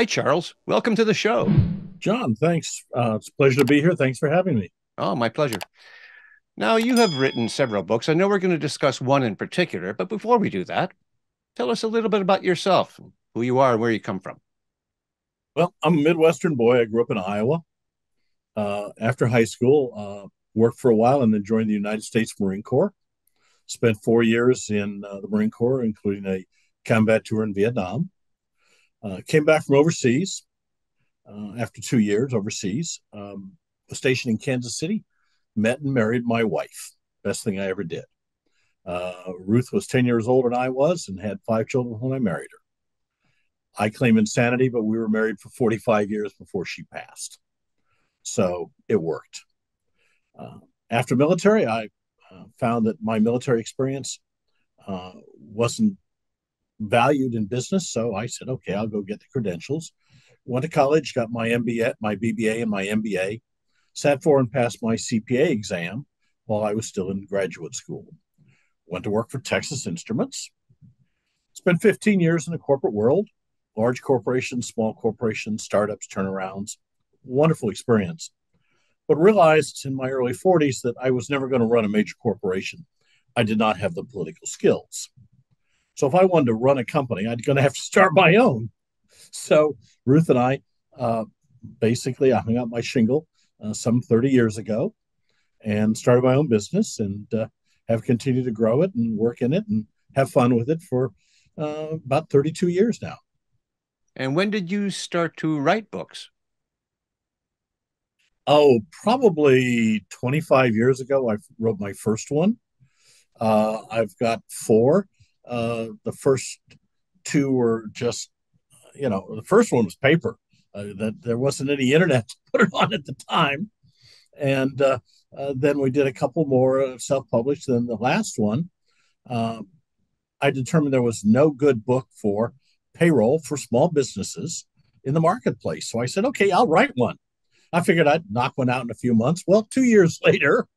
Hi, Charles. Welcome to the show. John, thanks. It's a pleasure to be here. Thanks for having me. Oh, my pleasure. Now, you have written several books. I know we're going to discuss one in particular, but before we do that, tell us a little bit about yourself, who you are, and where you come from. Well, I'm a Midwestern boy. I grew up in Iowa. After high school, worked for a while and then joined the United States Marine Corps. Spent 4 years in the Marine Corps, including a combat tour in Vietnam. Came back from overseas after 2 years overseas. Was stationed in Kansas City. Met and married my wife. Best thing I ever did. Ruth was 10 years older than I was and had 5 children when I married her. I claim insanity, but we were married for 45 years before she passed. So it worked. Uh, After military, I found that my military experience wasn't valued in business. So I said, okay, I'll go get the credentials. Went to college, got my MBA, my BBA, and my MBA. Sat for and passed my CPA exam while I was still in graduate school. Went to work for Texas Instruments. Spent 15 years in the corporate world, large corporations, small corporations, startups, turnarounds. Wonderful experience. But realized in my early 40s that I was never going to run a major corporation. I did not have the political skills. So if I wanted to run a company, I'd going to have to start my own. So Ruth and I basically I hung out my shingle some 30 years ago and started my own business and have continued to grow it and work in it and have fun with it for about 32 years now. And when did you start to write books? Oh, probably 25 years ago, I wrote my first one. I've got four. The first two were just, the first one was paper. That there wasn't any internet to put it on at the time, and then we did a couple more self-published. Then the last one, uh, I determined there was no good book for payroll for small businesses in the marketplace. So I said, okay, I'll write one. I figured I'd knock one out in a few months. Well, 2 years later,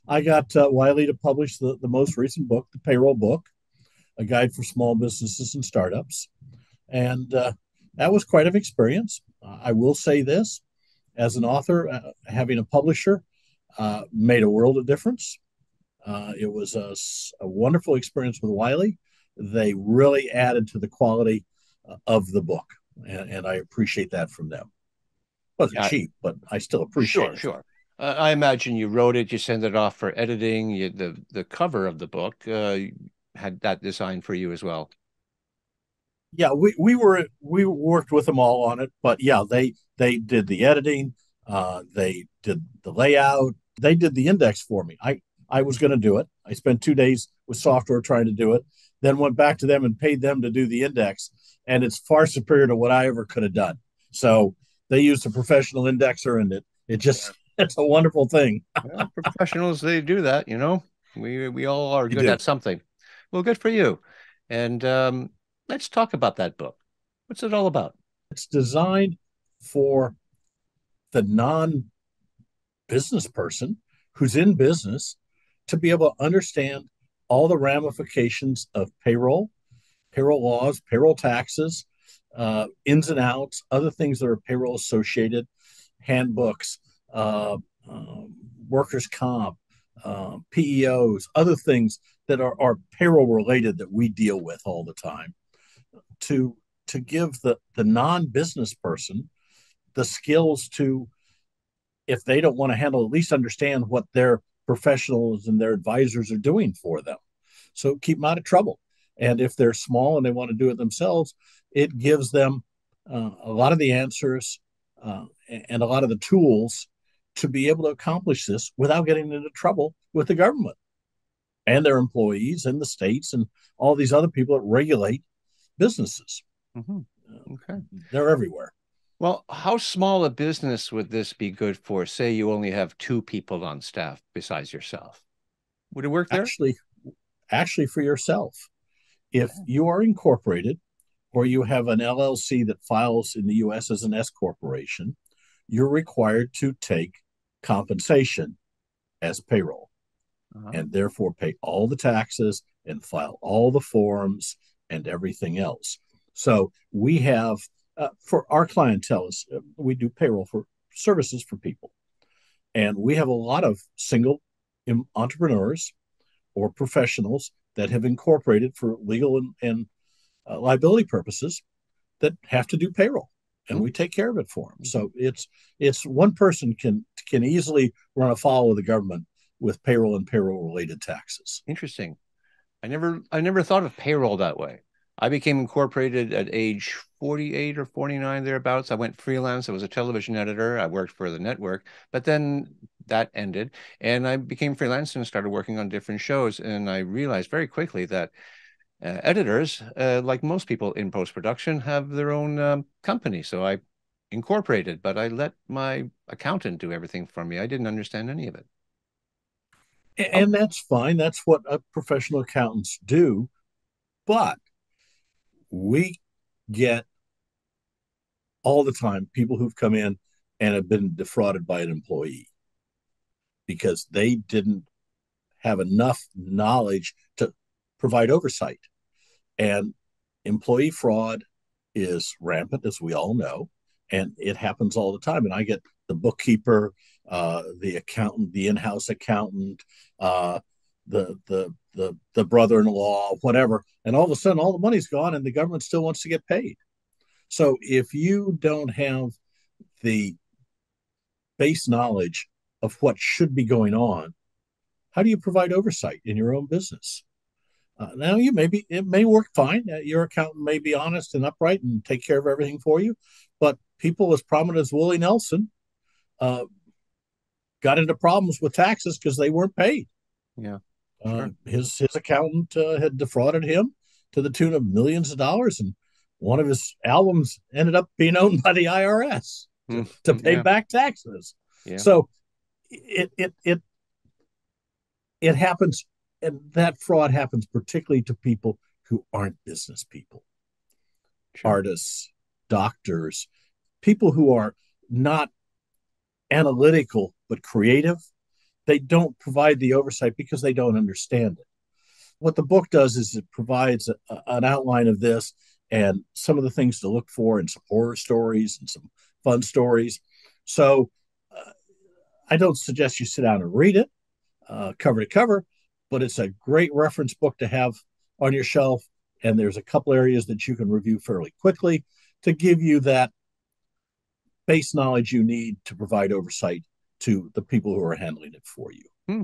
I got Wiley to publish the most recent book, the Payroll book, a guide for small businesses and startups. And that was quite an experience. I will say this as an author, having a publisher made a world of difference. It was a wonderful experience with Wiley. They really added to the quality of the book, and I appreciate that from them. It wasn't Yeah, cheap, but I still appreciate sure, it. sure. I imagine you wrote it, you sent it off for editing. The cover of the book had that designed for you as well. Yeah, we worked with them all on it, but yeah, they did the editing, they did the layout, they did the index for me. I was going to do it. I spent 2 days with software trying to do it, then went back to them and paid them to do the index, and it's far superior to what I ever could have done. So they used a professional indexer, and it just it's a wonderful thing. Well, professionals, they do that, you know. We all are You good do. at something. Well, good for you. And let's talk about that book. What's it all about? It's designed for the non business person who's in business to be able to understand all the ramifications of payroll laws, payroll taxes, ins and outs, other things that are payroll associated, handbooks, uh, uh, workers' comp, PEOs, other things that are payroll related that we deal with all the time. To to give the non business person the skills to, if they don't want to handle, at least understand what their professionals and their advisors are doing for them. So keep them out of trouble. And if they're small and they want to do it themselves, it gives them a lot of the answers and a lot of the tools to be able to accomplish this without getting into trouble with the government and their employees and the states and all these other people that regulate businesses. Hmm. Uh, Okay. they're everywhere. Well, how small a business would this be good for? Say you only have two people on staff besides yourself. Would it work there? Actually, actually, for yourself, if Okay. you are incorporated or you have an LLC that files in the US as an S corporation, you're required to take compensation as payroll Uh-huh. and therefore pay all the taxes and file all the forms and everything else. So we have for our clientele, we do payroll for services for people, and we have a lot of single entrepreneurs or professionals that have incorporated for legal and liability purposes that have to do payroll, and we take care of it for them. So it's one person can easily run afoul of the government with payroll and payroll related taxes. Interesting. I never thought of payroll that way. I became incorporated at age 48 or 49 thereabouts. I went freelance. I was a television editor. I worked for the network, but then that ended and I became freelance and started working on different shows. And I realized very quickly that editors, like most people in post-production, have their own company. So I incorporated, but I let my accountant do everything for me. I didn't understand any of it. Oh, And that's fine. That's what professional accountants do. But we get all the time people who've come in and have been defrauded by an employee because they didn't have enough knowledge to provide oversight. And employee fraud is rampant, as we all know, and it happens all the time. And I get the bookkeeper, the accountant, the in-house accountant, the brother-in-law, whatever, and all of a sudden, all the money's gone, and the government still wants to get paid. So if you don't have the base knowledge of what should be going on, how do you provide oversight in your own business? Now, it may work fine. Your accountant may be honest and upright and take care of everything for you, but people as prominent as Willie Nelson uh, got into problems with taxes because they weren't paid. yeah, sure. His accountant had defrauded him to the tune of millions of dollars, and one of his albums ended up being owned by the IRS to pay Yeah, back taxes. yeah, So it it it it happens, and that fraud happens particularly to people who aren't business people, sure. artists, doctors, people who are not analytical but creative. They don't provide the oversight because they don't understand it. What the book does is it provides an outline of this and some of the things to look for and some horror stories and some fun stories. So I don't suggest you sit down and read it cover to cover, but it's a great reference book to have on your shelf. And there's a couple areas that you can review fairly quickly to give you that base knowledge you need to provide oversight to the people who are handling it for you. Hmm.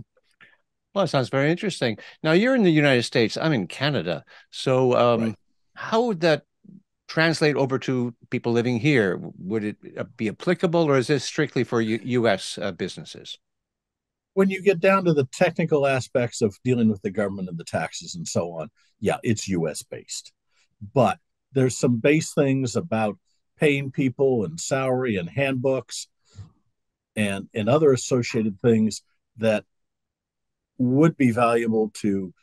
Well, that sounds very interesting. Now, you're in the United States. I'm in Canada. So, Right. how would that translate over to people living here? Would it be applicable, or is this strictly for U.S. Businesses? When you get down to the technical aspects of dealing with the government and the taxes and so on, yeah, it's US based. But there's some base things about paying people and salary and handbooks and other associated things that would be valuable to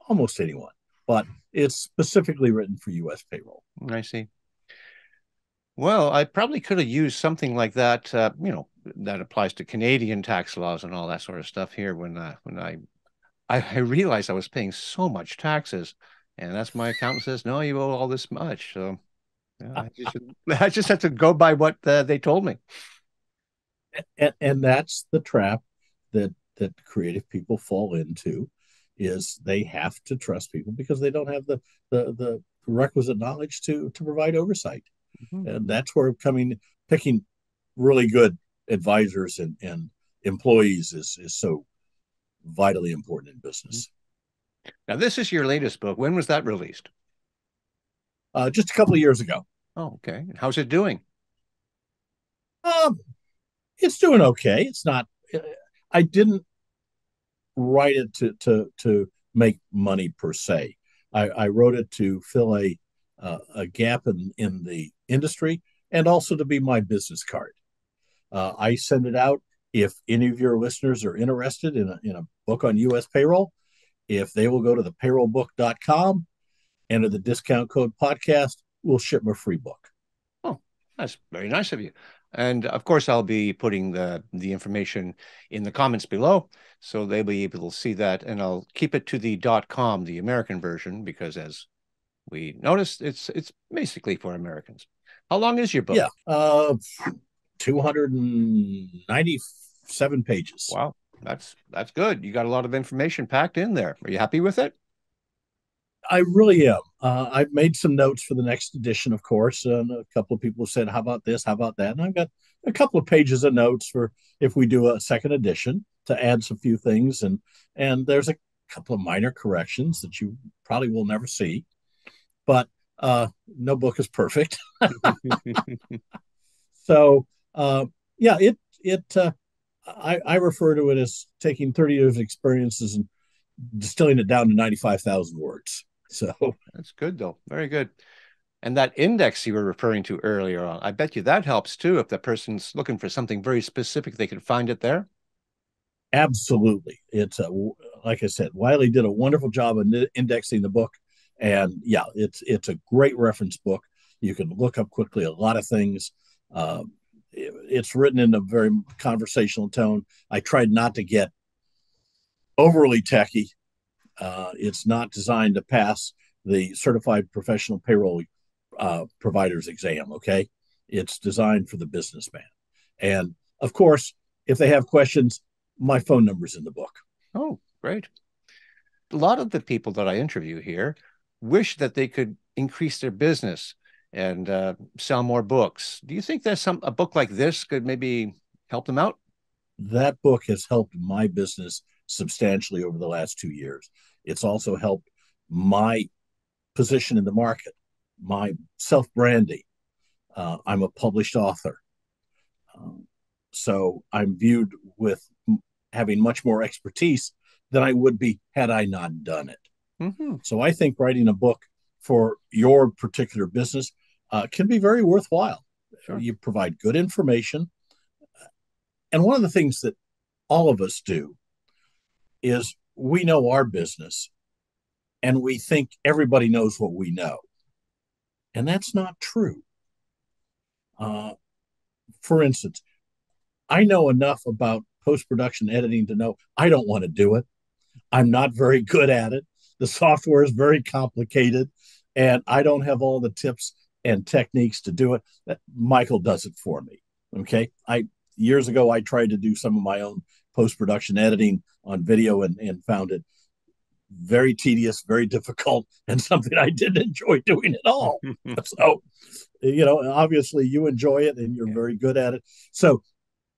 almost anyone. But it's specifically written for US payroll. I see. Well, I probably could have used something like that, that applies to Canadian tax laws and all that sort of stuff here when I realized I was paying so much taxes, and that's my accountant says, no, you owe all this much. So yeah, I just had to go by what they told me. And that's the trap that creative people fall into is they have to trust people because they don't have the requisite knowledge to provide oversight. Mhm. And that's where picking really good advisors and employees is so vitally important in business. Now, this is your latest book. When was that released? Just a couple of years ago. Oh, okay. How's it doing? um, it's doing okay. It's not. I didn't write it to make money per se. I wrote it to fill a gap in the industry and also to be my business card. I send it out if any of your listeners are interested in a book on U.S. payroll. If they will go to the payrollbook.com, enter the discount code podcast, we'll ship them a free book. Oh, that's very nice of you. And of course, I'll be putting the information in the comments below, so they'll be able to see that. And I'll keep it to the .com, the American version, because as We noticed it's basically for Americans. How long is your Yeah, book? 297 pages. Wow, that's good. You got a lot of information packed in there. Are you happy with it? I really am. I've made some notes for the next edition, of course, and a couple of people have said, "How about this? How about that?" And I've got a couple of pages of notes for if we do a second edition to add some few things, and there's a couple of minor corrections that you probably will never see, but no book is perfect. So yeah, I refer to it as taking 30 years of experiences and distilling it down to 95,000 words. So That's good though. Very good. And that index you were referring to earlier on, I bet you that helps too. If the person's looking for something very specific, they can find it there. absolutely, like I said, Wiley did a wonderful job of indexing the book, and yeah, it's a great reference book. You can look up quickly a lot of things. It's written in a very conversational tone. I tried not to get overly techy. It's not designed to pass the certified professional payroll provider's exam. Okay, it's designed for the businessman, and of course, if they have questions, my phone number's in the book. Oh, great. A lot of the people that I interview here wish that they could increase their business and sell more books. Do you think there's a book like this could maybe help them out? That book has helped my business substantially over the last 2 years. It's also helped my position in the market, my self branding. I'm a published author. Um, so I'm viewed with having much more expertise than I would be had I not done it. Hmm. So I think writing a book for your particular business can be very worthwhile. Sure. You provide good information. And one of the things that all of us do is we know our business and we think everybody knows what we know. And that's not true. Uh, for instance, I know enough about post production editing to know I don't want to do it. I'm not very good at it. The software is very complicated, and I don't have all the tips and techniques to do it. Michael does it for me. Okay. Years ago I tried to do some of my own post production editing on video and found it very tedious, very difficult, and something I didn't enjoy doing at all. So, obviously you enjoy it and you're Yeah. very good at it. So,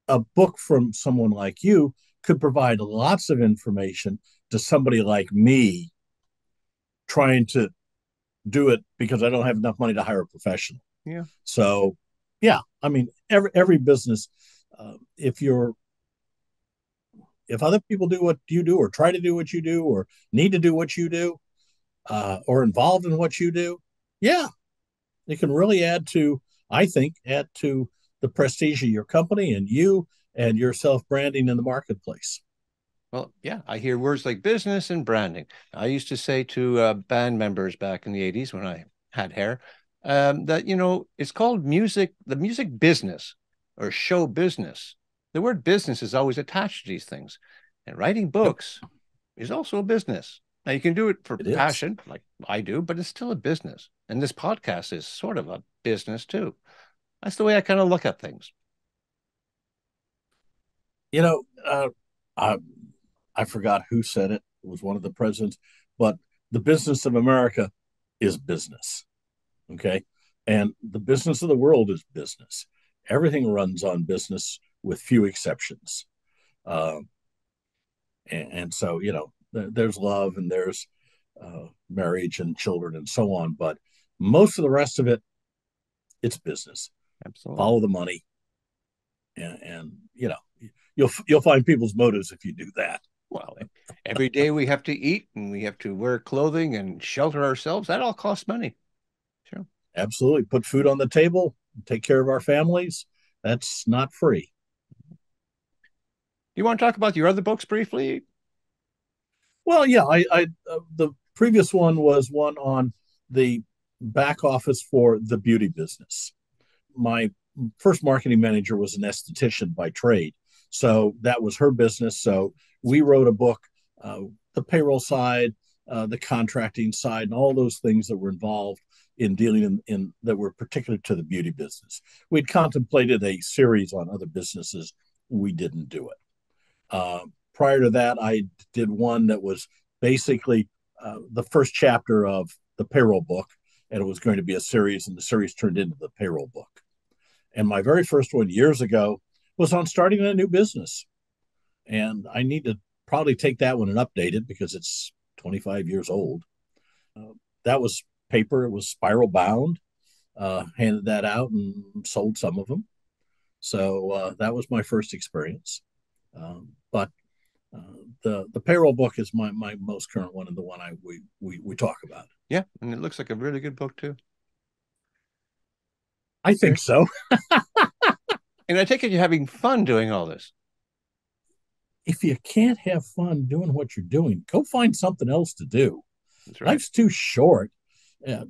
a book from someone like you could provide lots of information to somebody like me trying to do it because I don't have enough money to hire a professional. Yeah. So, yeah, I mean, every business, if you're if other people do what you do or try to do what you do or need to do what you do or involved in what you do, yeah, it can really add to the prestige of your company and you and your self branding in the marketplace. Well, yeah, I hear words like business and branding. I used to say to band members back in the 80s when I had hair that, it's called the music business or show business. The word business is always attached to these things. And writing Yep, books is also a business. Now, you can do it for it is. passion, like I do, but it's still a business. And this podcast is sort of a business too. That's the way I kind of look at things. You know, I, I forgot who said it. It was one of the presidents, but the business of America is business. Okay. And the business of the world is business. Everything runs on business with few exceptions. Uh, and so, there's love and there's marriage and children and so on. But most of the rest of it, it's business. Absolutely. Follow the money. And you'll find people's motives if you do that. Well, every day we have to eat and we have to wear clothing and shelter ourselves. That all costs money. Sure. Absolutely. Put food on the table, take care of our families. That's not free. Do you want to talk about your other books briefly? Well, yeah, the previous one was one on the back office for the beauty business. My first marketing manager was an esthetician by trade, so that was her business. So we wrote a book, the payroll side, the contracting side, and all those things that were involved in dealing in that were particular to the beauty business. We'd contemplated a series on other businesses. We didn't do it. Prior to that, I did one that was basically the first chapter of the Payroll book, and it was going to be a series, and the series turned into the Payroll book. And my very first one years ago was on starting a new business. And I need to probably take that one and update it because it's 25 years old. That was paper, it was spiral bound. Handed that out and sold some of them. So that was my first experience. But the Payroll book is my most current one and the one we talk about. Yeah, and it looks like a really good book too. I think so. And I take it you're having fun doing all this. If you can't have fun doing what you're doing, go find something else to do. That's right. Life's too short,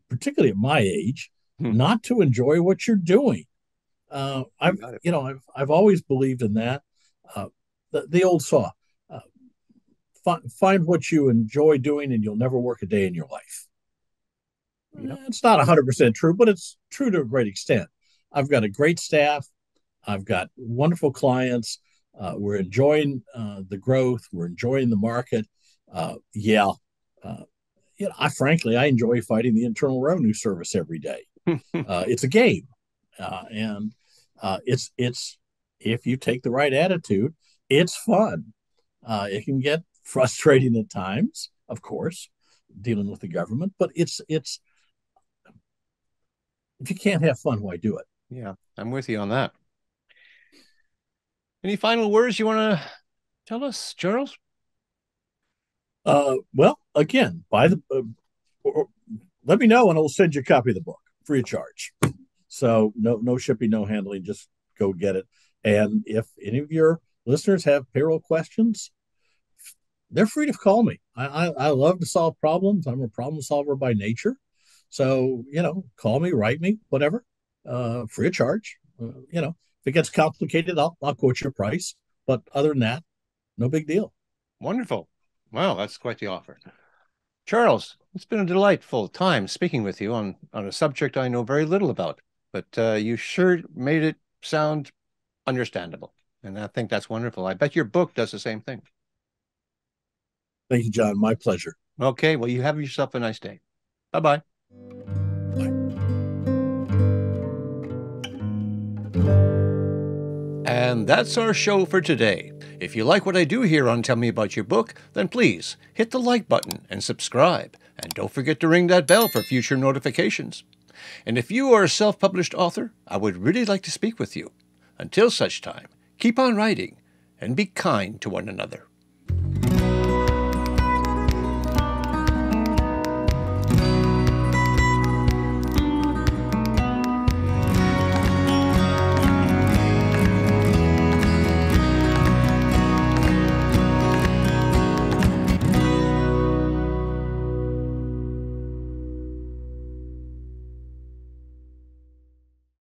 particularly at my age, not to enjoy what you're doing. I've always believed in that. The old saw, find what you enjoy doing, and you'll never work a day in your life. Yep. It's not 100% true, but it's true to a great extent. I've got a great staff. I've got wonderful clients. We're enjoying the growth. We're enjoying the market. Frankly, I enjoy fighting the Internal Revenue Service every day. It's a game, and it's if you take the right attitude, it's fun. It can get frustrating at times, of course, dealing with the government, but it's if you can't have fun, why do it? Yeah, I'm with you on that. Any final words you want to tell us, Charles? Well, again, let me know and I'll send you a copy of the book free of charge. So no shipping, no handling, just go get it. And if any of your listeners have payroll questions, they're free to call me. I love to solve problems. I'm a problem solver by nature. So, call me, write me, whatever, free of charge. If it gets complicated, I'll quote your price. But other than that, no big deal. Wonderful. Well, that's quite the offer. Charles, it's been a delightful time speaking with you on a subject I know very little about, but you sure made it sound understandable. And I think that's wonderful. I bet your book does the same thing. Thank you, John. My pleasure. Okay, well, you have yourself a nice day. Bye-bye. And that's our show for today. If you like what I do here on Tell Me About Your Book, then please hit the like button and subscribe. And don't forget to ring that bell for future notifications. And if you are a self-published author, I would really like to speak with you. Until such time, keep on writing and be kind to one another.